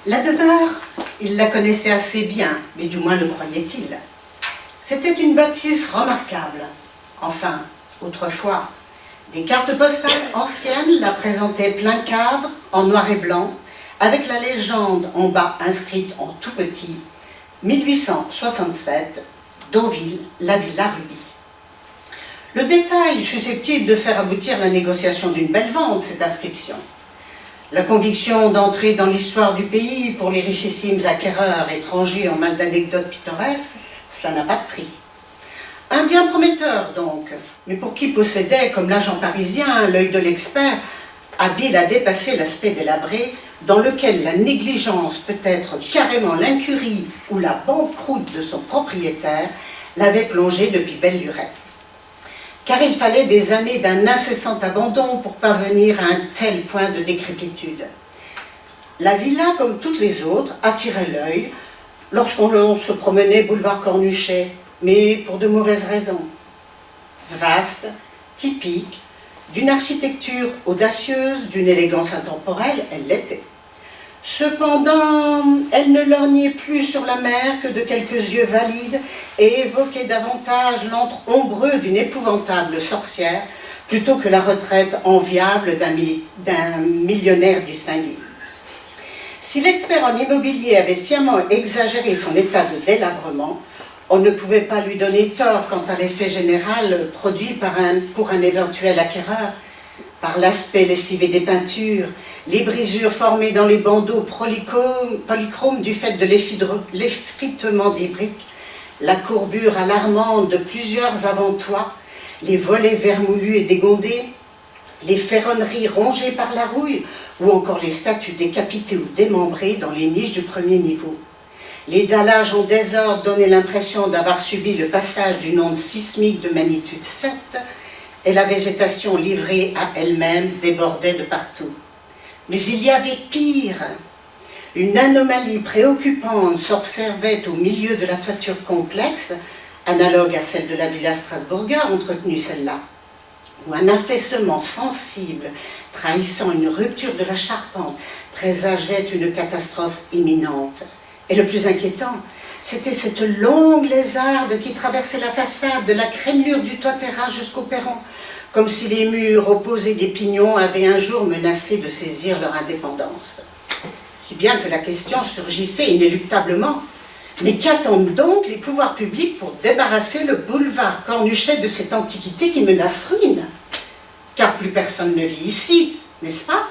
La demeure, il la connaissait assez bien, mais du moins le croyait-il. C'était une bâtisse remarquable. Enfin, autrefois, des cartes postales anciennes la présentaient plein cadre, en noir et blanc, avec la légende en bas inscrite en tout petit, 1867, Deauville, la Villa Ruby. Le détail susceptible de faire aboutir la négociation d'une belle vente, cette inscription. La conviction d'entrer dans l'histoire du pays pour les richissimes acquéreurs étrangers en mal d'anecdotes pittoresques, cela n'a pas de prix. Un bien prometteur donc, mais pour qui possédait, comme l'agent parisien, l'œil de l'expert, habile à dépasser l'aspect délabré, dans lequel la négligence, peut-être carrément l'incurie ou la banqueroute de son propriétaire, l'avait plongé depuis belle lurette. Car il fallait des années d'un incessant abandon pour parvenir à un tel point de décrépitude. La villa, comme toutes les autres, attirait l'œil lorsqu'on se promenait boulevard Cornuchet, mais pour de mauvaises raisons. Vaste, typique, d'une architecture audacieuse, d'une élégance intemporelle, elle l'était. Cependant, elle ne lorgnait plus sur la mer que de quelques yeux valides et évoquait davantage l'antre ombreux d'une épouvantable sorcière plutôt que la retraite enviable d'un millionnaire distingué. Si l'expert en immobilier avait sciemment exagéré son état de délabrement, on ne pouvait pas lui donner tort quant à l'effet général produit pour un éventuel acquéreur, par l'aspect lessivé des peintures, les brisures formées dans les bandeaux polychromes du fait de l'effritement des briques, la courbure alarmante de plusieurs avant-toits, les volets vermoulus et dégondés, les ferronneries rongées par la rouille, ou encore les statues décapitées ou démembrées dans les niches du premier niveau. Les dallages en désordre donnaient l'impression d'avoir subi le passage d'une onde sismique de magnitude 7, et la végétation livrée à elle-même débordait de partout. Mais il y avait pire. Une anomalie préoccupante s'observait au milieu de la toiture complexe, analogue à celle de la villa Strasbourger, entretenue celle-là, où un affaissement sensible, trahissant une rupture de la charpente, présageait une catastrophe imminente. Et le plus inquiétant, c'était cette longue lézarde qui traversait la façade de la crénelure du toit terrasse jusqu'au perron, comme si les murs opposés des pignons avaient un jour menacé de saisir leur indépendance. Si bien que la question surgissait inéluctablement. Mais qu'attendent donc les pouvoirs publics pour débarrasser le boulevard Cornuchet de cette antiquité qui menace ruine? Car plus personne ne vit ici, n'est-ce pas?